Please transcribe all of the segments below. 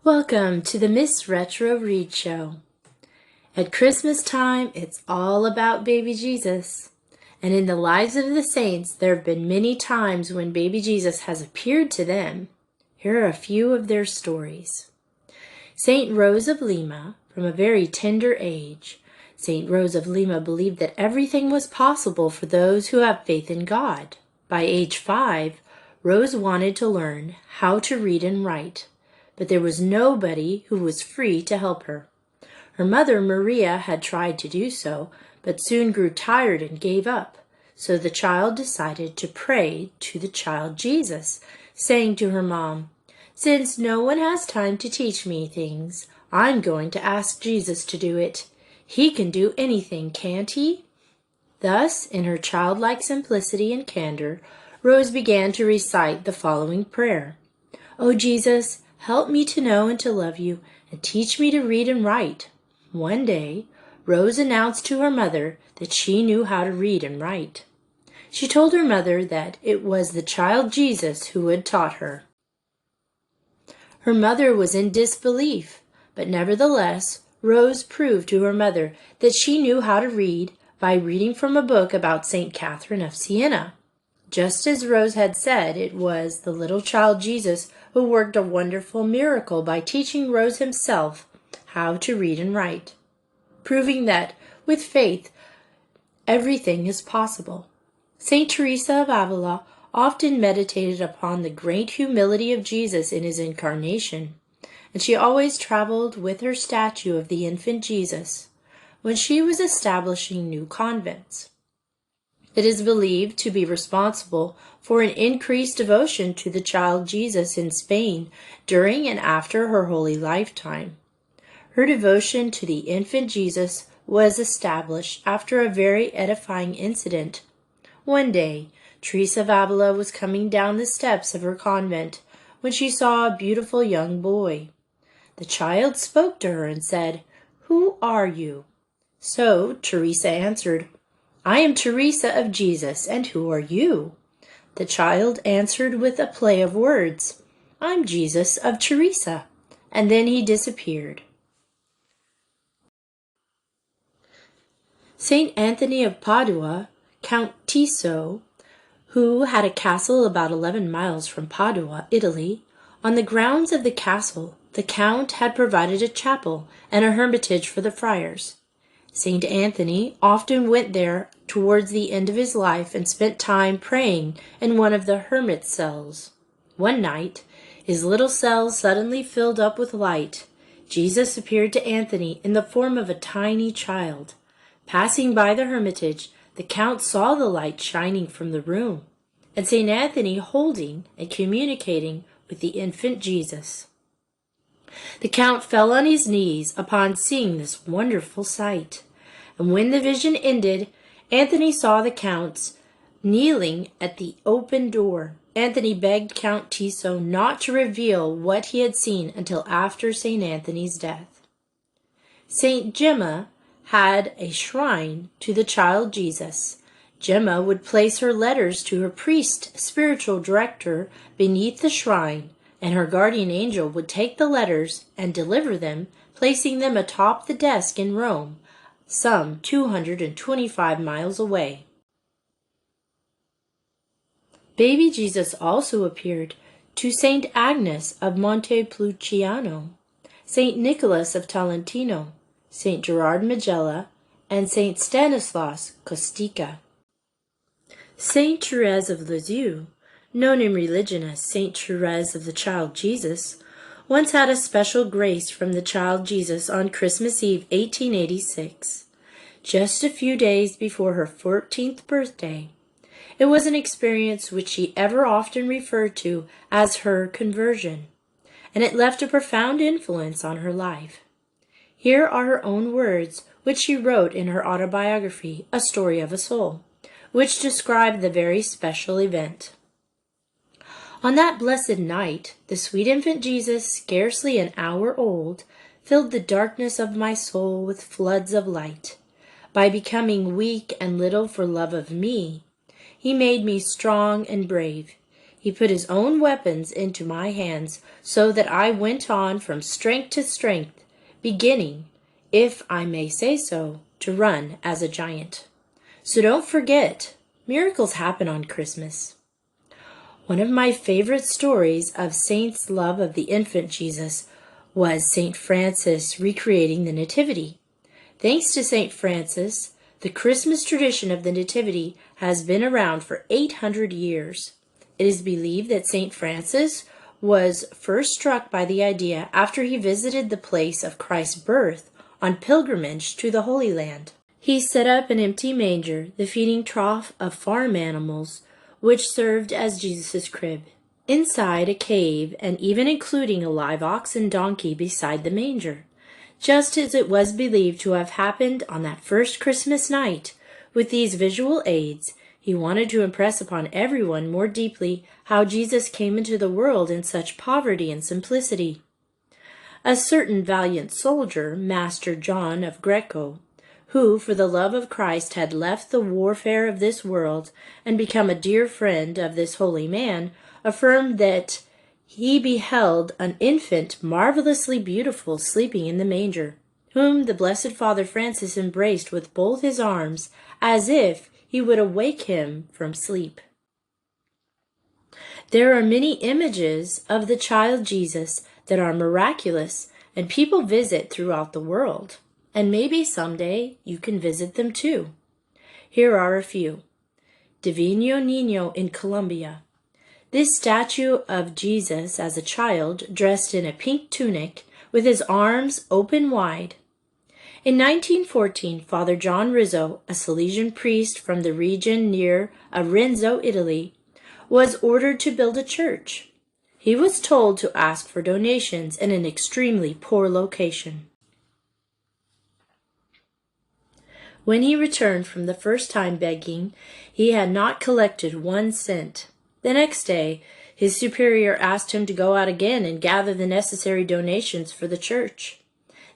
Welcome to the Miss Retro Read Show. At Christmas time, it's all about baby Jesus. And in the lives of the saints, there have been many times when baby Jesus has appeared to them. Here are a few of their stories. Saint Rose of Lima, from a very tender age, Saint Rose of Lima believed that everything was possible for those who have faith in God. By age 5, Rose wanted to learn how to read and write, but there was nobody who was free to help her. Her mother, Maria, had tried to do so, but soon grew tired and gave up. So the child decided to pray to the child Jesus, saying to her mom, "Since no one has time to teach me things, I'm going to ask Jesus to do it. He can do anything, can't he?" Thus, in her childlike simplicity and candor, Rose began to recite the following prayer. "O Jesus, help me to know and to love you, and teach me to read and write." One day, Rose announced to her mother that she knew how to read and write. She told her mother that it was the child Jesus who had taught her. Her mother was in disbelief, but nevertheless, Rose proved to her mother that she knew how to read by reading from a book about St. Catherine of Siena. Just as Rose had said, it was the little child Jesus who worked a wonderful miracle by teaching Rose himself how to read and write, proving that with faith everything is possible. Saint Teresa of Avila often meditated upon the great humility of Jesus in his incarnation, and she always traveled with her statue of the infant Jesus when she was establishing new convents. It is believed to be responsible for an increased devotion to the child Jesus in Spain during and after her holy lifetime. Her devotion to the infant Jesus was established after a very edifying incident. One day, Teresa of Avila was coming down the steps of her convent when she saw a beautiful young boy. The child spoke to her and said, "Who are you?" So Teresa answered, "I am Teresa of Jesus, and who are you?" The child answered with a play of words, "I'm Jesus of Teresa," and then he disappeared. Saint Anthony of Padua, Count Tiso, who had a castle about 11 miles from Padua, Italy, on the grounds of the castle, the Count had provided a chapel and a hermitage for the friars. Saint Anthony often went there towards the end of his life and spent time praying in one of the hermit's cells. One night, his little cell suddenly filled up with light. Jesus appeared to Anthony in the form of a tiny child. Passing by the hermitage, the Count saw the light shining from the room, and Saint Anthony holding and communicating with the infant Jesus. The Count fell on his knees upon seeing this wonderful sight, and when the vision ended, Anthony saw the Count kneeling at the open door. Anthony begged Count Tiso not to reveal what he had seen until after Saint Anthony's death. Saint Gemma had a shrine to the child Jesus. Gemma would place her letters to her priest, spiritual director, beneath the shrine, and her guardian angel would take the letters and deliver them, placing them atop the desk in Rome, some 225 miles away. Baby Jesus also appeared to Saint Agnes of Montepulciano, Saint Nicholas of Tolentino, Saint Gerard Majella, and Saint Stanislas Kostka. Saint Therese of Lisieux, known in religion as Saint Therese of the Child Jesus, once had a special grace from the child Jesus on Christmas Eve 1886, just a few days before her 14th birthday. It was an experience which she ever often referred to as her conversion, and it left a profound influence on her life. Here are her own words, which she wrote in her autobiography, A Story of a Soul, which describe the very special event. On that blessed night, the sweet infant Jesus, scarcely an hour old, filled the darkness of my soul with floods of light. By becoming weak and little for love of me, he made me strong and brave. He put his own weapons into my hands, so that I went on from strength to strength, beginning, if I may say so, to run as a giant. So don't forget, miracles happen on Christmas. One of my favorite stories of saints' love of the infant Jesus was St. Francis recreating the Nativity. Thanks to St. Francis, the Christmas tradition of the Nativity has been around for 800 years. It is believed that St. Francis was first struck by the idea after he visited the place of Christ's birth on pilgrimage to the Holy Land. He set up an empty manger, the feeding trough of farm animals, which served as Jesus' crib. Inside a cave, and even including a live ox and donkey beside the manger, just as it was believed to have happened on that first Christmas night. With these visual aids, he wanted to impress upon everyone more deeply how Jesus came into the world in such poverty and simplicity. A certain valiant soldier, Master John of Greco, who for the love of Christ had left the warfare of this world and become a dear friend of this holy man, affirmed that he beheld an infant marvelously beautiful sleeping in the manger, whom the Blessed Father Francis embraced with both his arms, as if he would awake him from sleep. There are many images of the child Jesus that are miraculous, and people visit throughout the world. And maybe someday you can visit them too. Here are a few. Divino Niño in Colombia. This statue of Jesus as a child, dressed in a pink tunic, with his arms open wide. In 1914, Father John Rizzo, a Salesian priest from the region near Arezzo, Italy, was ordered to build a church. He was told to ask for donations in an extremely poor location. When he returned from the first time begging, he had not collected 1 cent. The next day, his superior asked him to go out again and gather the necessary donations for the church.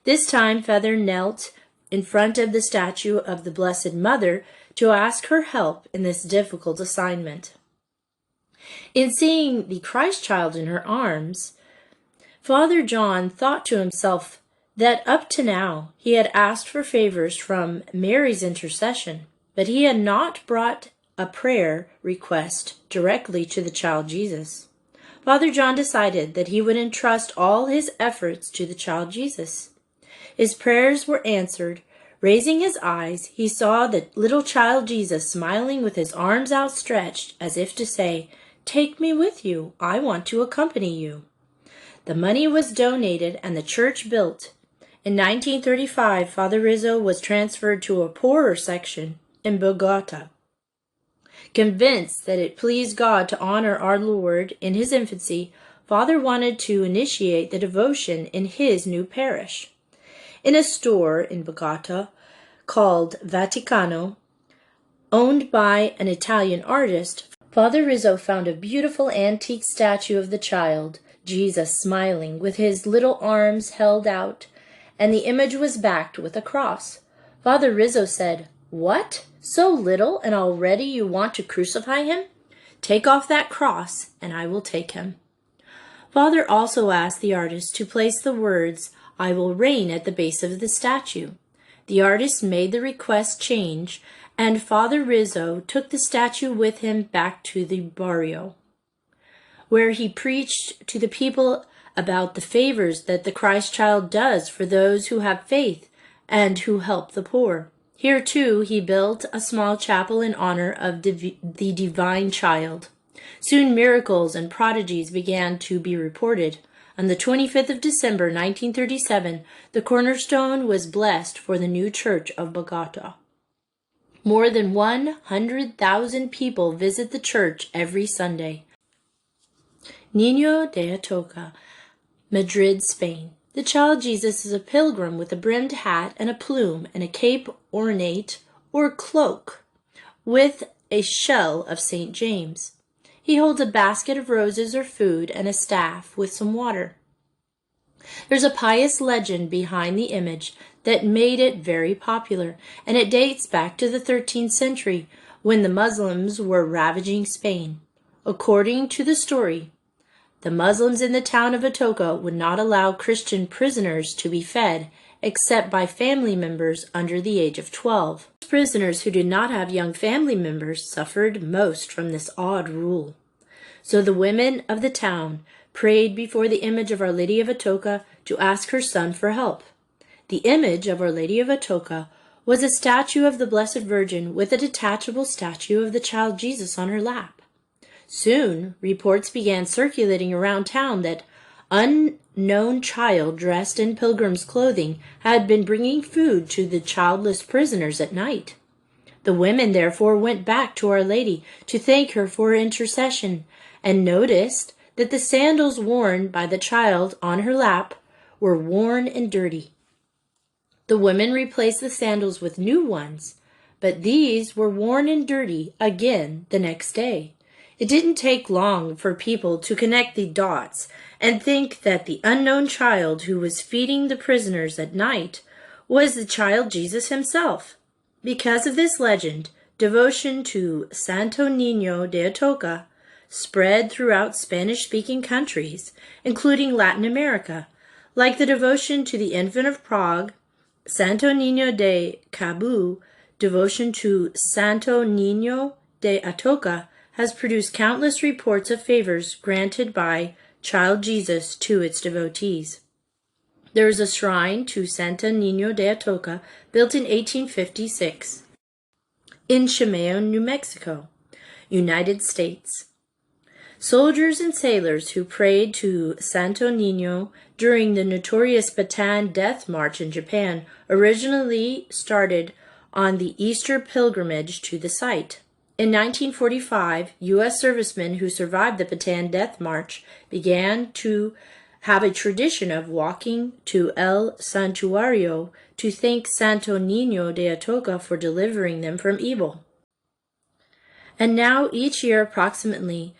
This time, Father knelt in front of the statue of the Blessed Mother to ask her help in this difficult assignment. In seeing the Christ child in her arms, Father John thought to himself that up to now he had asked for favors from Mary's intercession, but he had not brought a prayer request directly to the child Jesus. Father John decided that he would entrust all his efforts to the child Jesus. His prayers were answered. Raising his eyes, he saw the little child Jesus smiling with his arms outstretched as if to say, "Take me with you. I want to accompany you." The money was donated and the church built. In 1935, Father Rizzo was transferred to a poorer section in Bogota. Convinced that it pleased God to honor our Lord in his infancy, Father wanted to initiate the devotion in his new parish. In a store in Bogota called Vaticano, owned by an Italian artist, Father Rizzo found a beautiful antique statue of the child, Jesus smiling with his little arms held out, and the image was backed with a cross. Father Rizzo said, "What? So little, and already you want to crucify him? Take off that cross, and I will take him." Father also asked the artist to place the words, "I will reign," at the base of the statue. The artist made the request change, and Father Rizzo took the statue with him back to the barrio, where he preached to the people about the favors that the Christ child does for those who have faith and who help the poor. Here, too, he built a small chapel in honor of the divine child. Soon miracles and prodigies began to be reported. On the 25th of December, 1937, the cornerstone was blessed for the new church of Bogota. More than 100,000 people visit the church every Sunday. Niño de Atocha, Madrid, Spain. The child Jesus is a pilgrim with a brimmed hat and a plume and a cape ornate or cloak with a shell of St. James. He holds a basket of roses or food and a staff with some water. There's a pious legend behind the image that made it very popular, and it dates back to the 13th century when the Muslims were ravaging Spain. According to the story, the Muslims in the town of Atoka would not allow Christian prisoners to be fed except by family members under the age of 12. Prisoners who did not have young family members suffered most from this odd rule. So the women of the town prayed before the image of Our Lady of Atoka to ask her son for help. The image of Our Lady of Atoka was a statue of the Blessed Virgin with a detachable statue of the child Jesus on her lap. Soon, reports began circulating around town that unknown child dressed in pilgrim's clothing had been bringing food to the childless prisoners at night. The women therefore went back to Our Lady to thank her for her intercession, and noticed that the sandals worn by the child on her lap were worn and dirty. The women replaced the sandals with new ones, but these were worn and dirty again the next day. It didn't take long for people to connect the dots and think that the unknown child who was feeding the prisoners at night was the child Jesus himself. Because of this legend, devotion to Santo Niño de Atoka spread throughout Spanish-speaking countries, including Latin America, like the devotion to the Infant of Prague, Santo Niño de Cebu. Devotion to Santo Niño de Atoka has produced countless reports of favors granted by Child Jesus to its devotees. There is a shrine to Santo Niño de Atoka built in 1856 in Cebu, New Mexico, United States. Soldiers and sailors who prayed to Santo Niño during the notorious Bataan Death March in Japan originally started on the Easter pilgrimage to the site. In 1945, U.S. servicemen who survived the Bataan Death March began to have a tradition of walking to El Santuario to thank Santo Niño de Atoka for delivering them from evil. And now each year approximately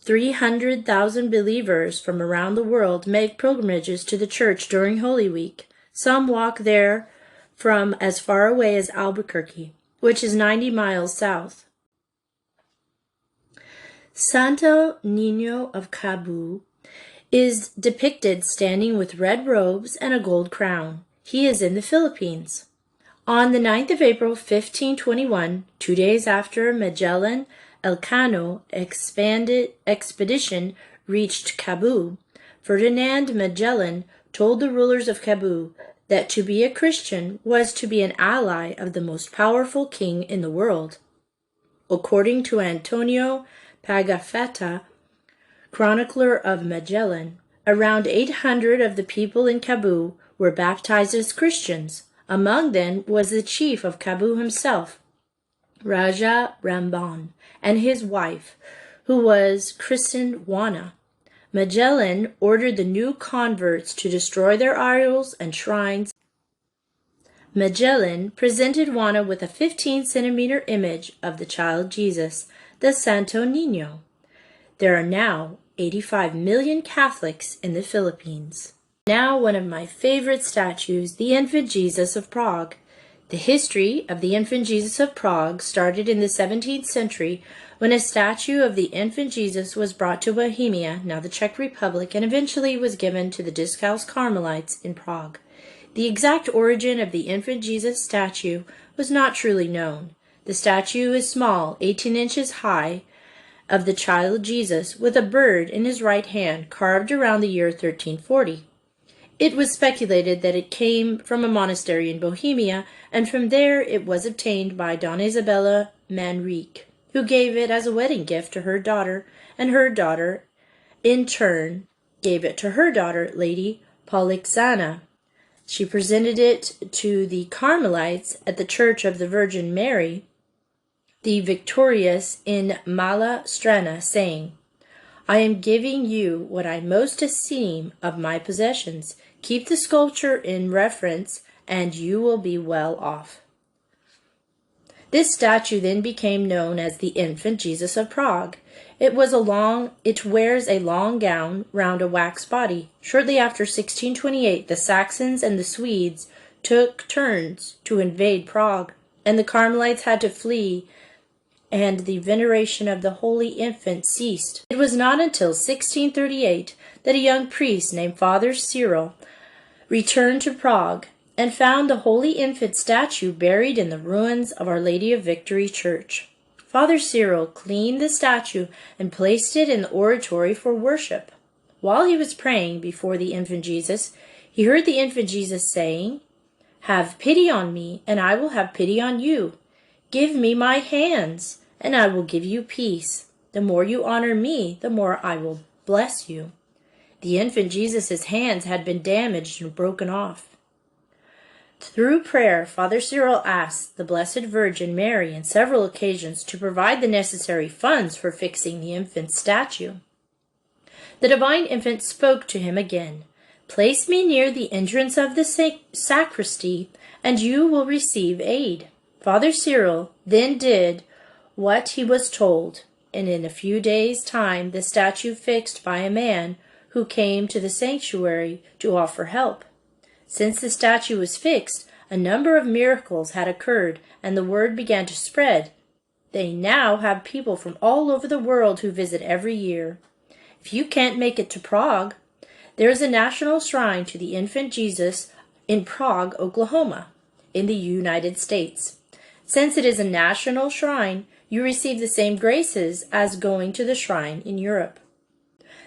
300,000 believers from around the world make pilgrimages to the church during Holy Week. Some walk there from as far away as Albuquerque, which is 90 miles south. Santo Niño of Cebu is depicted standing with red robes and a gold crown. He is in the Philippines. On the 9th of April, 1521, 2 days after Magellan Elcano expedition reached Cebu, Ferdinand Magellan told the rulers of Cebu that to be a Christian was to be an ally of the most powerful king in the world. According to Antonio Pagafetta, chronicler of Magellan, around 800 of the people in Cebu were baptized as Christians. Among them was the chief of Cebu himself, Raja Ramban, and his wife, who was christened Juana. Magellan ordered the new converts to destroy their idols and shrines. Magellan presented Juana with a 15-centimeter image of the child Jesus, the Santo Niño. There are now 85 million Catholics in the Philippines. Now one of my favorite statues, the Infant Jesus of Prague. The history of the Infant Jesus of Prague started in the 17th century when a statue of the Infant Jesus was brought to Bohemia, now the Czech Republic, and eventually was given to the Discalced Carmelites in Prague. The exact origin of the Infant Jesus statue was not truly known. The statue is small, 18 inches high, of the child Jesus with a bird in his right hand, carved around the year 1340. It was speculated that it came from a monastery in Bohemia, and from there it was obtained by Donna Isabella Manrique, who gave it as a wedding gift to her daughter, and her daughter, in turn, gave it to her daughter, Lady Polixana. She presented it to the Carmelites at the Church of the Virgin Mary, the Victorious in Mala Strana, saying, "I am giving you what I most esteem of my possessions. Keep the sculpture in reverence, and you will be well off." This statue then became known as the Infant Jesus of Prague. It wears a long gown round a wax body. Shortly after 1628, the Saxons and the Swedes took turns to invade Prague, and the Carmelites had to flee and the veneration of the Holy Infant ceased. It was not until 1638 that a young priest named Father Cyril returned to Prague and found the Holy Infant statue buried in the ruins of Our Lady of Victory Church. Father Cyril cleaned the statue and placed it in the oratory for worship. While he was praying before the infant Jesus, he heard the infant Jesus saying, "Have pity on me, and I will have pity on you. Give me my hands, and I will give you peace. The more you honor me, the more I will bless you." The infant Jesus' hands had been damaged and broken off. Through prayer, Father Cyril asked the Blessed Virgin Mary on several occasions to provide the necessary funds for fixing the infant's statue. The divine infant spoke to him again. "Place me near the entrance of the sacristy, and you will receive aid." Father Cyril then did what he was told, and in a few days' time the statue fixed by a man who came to the sanctuary to offer help. Since the statue was fixed, a number of miracles had occurred, and the word began to spread. They now have people from all over the world who visit every year. If you can't make it to Prague, there is a national shrine to the infant Jesus in Prague, Oklahoma, in the United States. Since it is a national shrine, you receive the same graces as going to the shrine in Europe.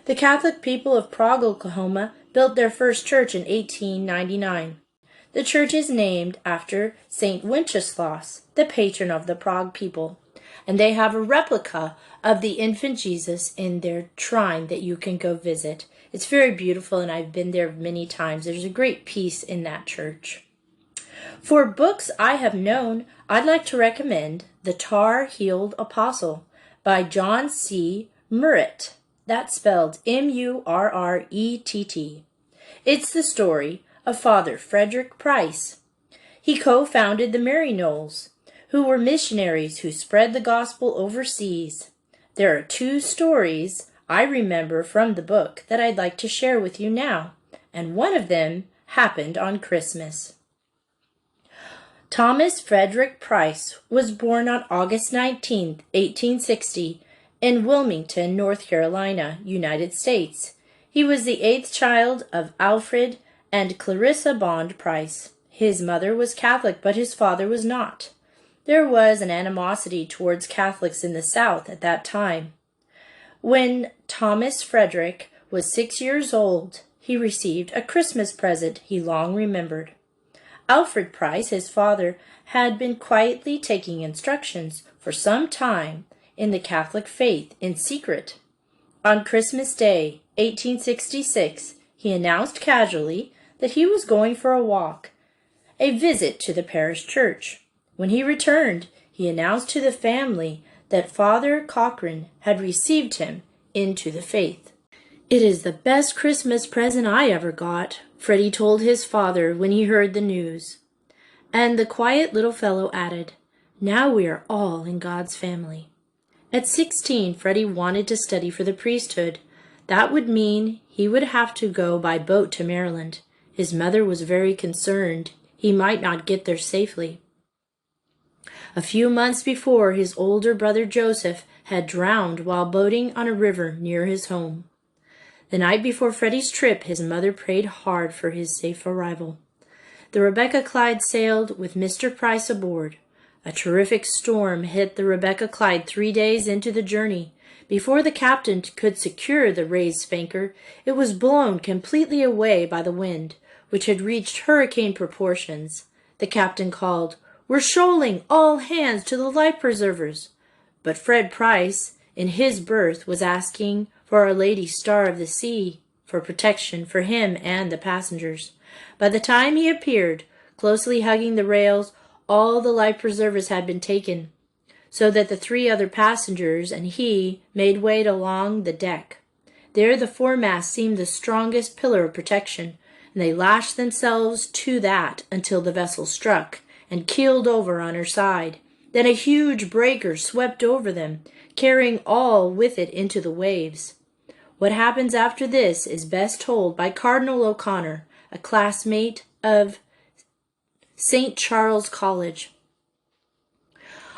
The Catholic people of Prague, Oklahoma, built their first church in 1899. The church is named after St. Wenceslaus, the patron of the Prague people, and they have a replica of the infant Jesus in their shrine that you can go visit. It's very beautiful, and I've been there many times. There's a great peace in that church. For books I have known, I'd like to recommend The Tar-Heeled Apostle by John C. Murrett. That's spelled Murrett. It's the story of Father Frederick Price. He co-founded the Maryknolls, who were missionaries who spread the gospel overseas. There are two stories I remember from the book that I'd like to share with you now, and one of them happened on Christmas. Thomas Frederick Price was born on August 19, 1860, in Wilmington, North Carolina, United States. He was the eighth child of Alfred and Clarissa Bond Price. His mother was Catholic, but his father was not. There was an animosity towards Catholics in the South at that time. When Thomas Frederick was 6 years old, he received a Christmas present he long remembered. Alfred Price, his father, had been quietly taking instructions for some time in the Catholic faith in secret. On Christmas Day, 1866, he announced casually that he was going for a walk, a visit to the parish church. When he returned, he announced to the family that Father Cochrane had received him into the faith. "It is the best Christmas present I ever got," Freddie told his father when he heard the news. And the quiet little fellow added, "Now we are all in God's family." At 16, Freddie wanted to study for the priesthood. That would mean he would have to go by boat to Maryland. His mother was very concerned he might not get there safely. A few months before, his older brother Joseph had drowned while boating on a river near his home. The night before Freddie's trip, his mother prayed hard for his safe arrival. The Rebecca Clyde sailed with Mr. Price aboard. A terrific storm hit the Rebecca Clyde 3 days into the journey. Before the captain could secure the raised spanker, it was blown completely away by the wind, which had reached hurricane proportions. The captain called, "We're shoaling, all hands to the life preservers." But Fred Price, in his berth, was asking for Our Lady Star of the Sea for protection for him and the passengers. By the time he appeared, closely hugging the rails, all the life preservers had been taken, so that the 3 other passengers and he made way along the deck. There the foremast seemed the strongest pillar of protection, and they lashed themselves to that until the vessel struck and keeled over on her side. Then a huge breaker swept over them, carrying all with it into the waves. What happens after this is best told by Cardinal O'Connor, a classmate of St. Charles College.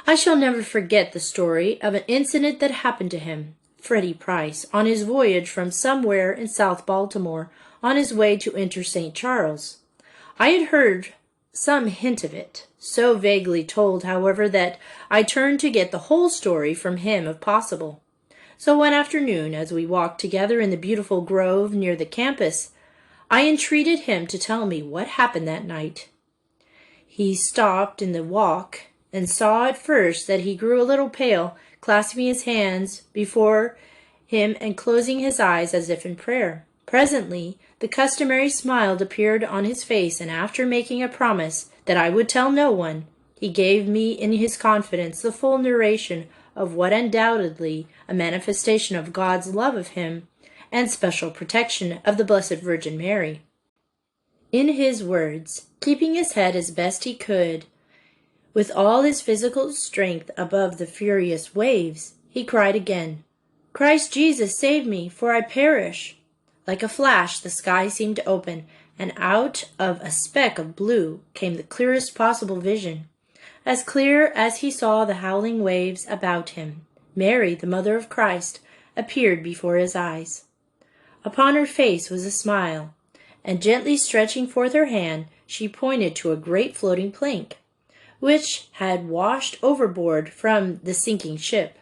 I shall never forget the story of an incident that happened to him, Freddie Price, on his voyage from somewhere in South Baltimore on his way to enter St. Charles. I had heard some hint of it, so vaguely told, however, that I turned to get the whole story from him if possible. So one afternoon, as we walked together in the beautiful grove near the campus, I entreated him to tell me what happened that night. He stopped in the walk and saw at first that he grew a little pale, clasping his hands before him and closing his eyes as if in prayer. Presently, the customary smile appeared on his face, and after making a promise that I would tell no one, he gave me in his confidence the full narration of what undoubtedly a manifestation of God's love of him and special protection of the Blessed Virgin Mary. In his words, keeping his head as best he could, with all his physical strength above the furious waves, he cried again, "Christ Jesus, save me, for I perish!" Like a flash, the sky seemed to open, and out of a speck of blue came the clearest possible vision. As clear as he saw the howling waves about him, Mary, the Mother of Christ, appeared before his eyes. Upon her face was a smile, and gently stretching forth her hand, she pointed to a great floating plank, which had washed overboard from the sinking ship.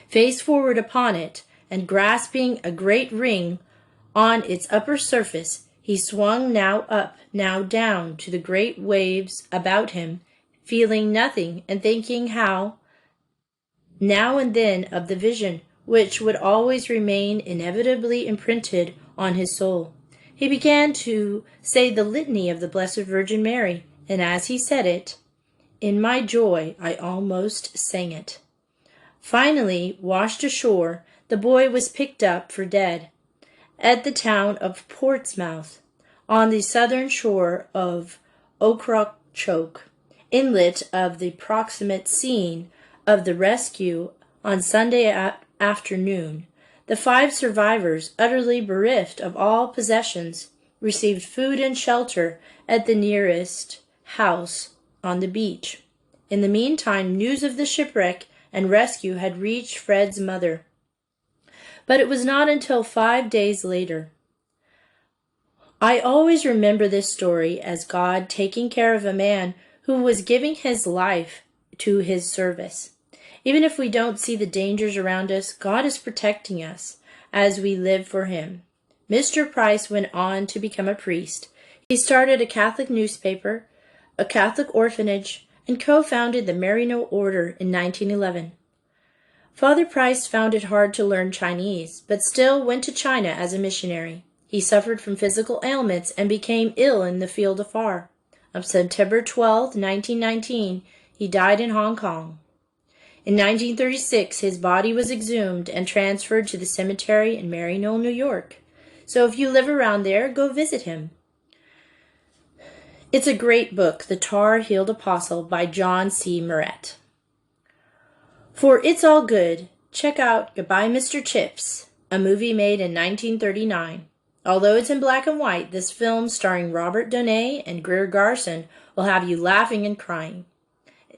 Face forward upon it, and grasping a great ring on its upper surface, he swung now up, now down to the great waves about him, feeling nothing and thinking how, now and then, of the vision which would always remain inevitably imprinted on his soul. He began to say the litany of the Blessed Virgin Mary, and as he said it, in my joy I almost sang it. Finally, washed ashore, the boy was picked up for dead at the town of Portsmouth, on the southern shore of Ocracoke, inlet of the proximate scene of the rescue on Sunday afternoon. The 5 survivors, utterly bereft of all possessions, received food and shelter at the nearest house on the beach. In the meantime, news of the shipwreck and rescue had reached Fred's mother. But it was not until 5 days later. I always remember this story as God taking care of a man who was giving his life to his service. Even if we don't see the dangers around us, God is protecting us as we live for him. Mr. Price went on to become a priest. He started a Catholic newspaper, a Catholic orphanage, and co-founded the Maryknoll Order in 1911. Father Price found it hard to learn Chinese, but still went to China as a missionary. He suffered from physical ailments and became ill in the field afar. On September 12, 1919, he died in Hong Kong. In 1936, his body was exhumed and transferred to the cemetery in Maryknoll, New York. So if you live around there, go visit him. It's a great book, The Tar-Heeled Apostle by John C. Moret. For It's All Good, check out Goodbye, Mr. Chips, a movie made in 1939. Although it's in black and white, this film starring Robert Donay and Greer Garson will have you laughing and crying.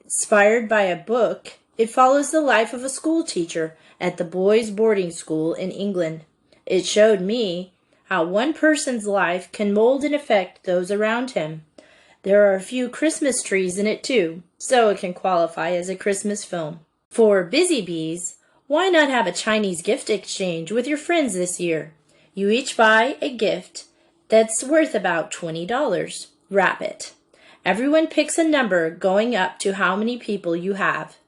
Inspired by a book, it follows the life of a school teacher at the boys' boarding school in England. It showed me how one person's life can mold and affect those around him. There are a few Christmas trees in it too, so it can qualify as a Christmas film. For Busy Bees, why not have a Chinese gift exchange with your friends this year? You each buy a gift that's worth about $20. Wrap it. Everyone picks a number going up to how many people you have.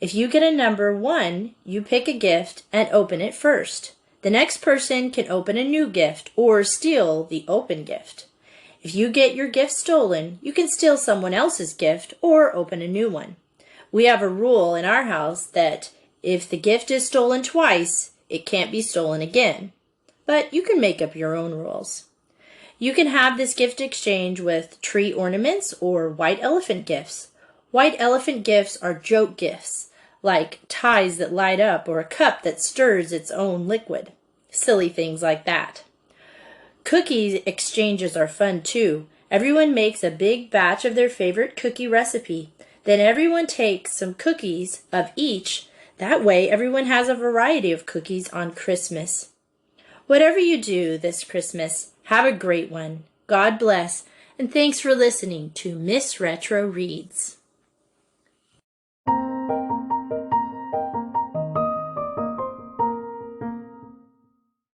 If you get a number 1, you pick a gift and open it first. The next person can open a new gift or steal the open gift. If you get your gift stolen, you can steal someone else's gift or open a new one. We have a rule in our house that if the gift is stolen twice, it can't be stolen again. But you can make up your own rules. You can have this gift exchange with tree ornaments or white elephant gifts. White elephant gifts are joke gifts, like ties that light up or a cup that stirs its own liquid. Silly things like that. Cookie exchanges are fun too. Everyone makes a big batch of their favorite cookie recipe. Then everyone takes some cookies of each. That way everyone has a variety of cookies on Christmas. Whatever you do this Christmas, have a great one. God bless, and thanks for listening to Miss Retro Reads.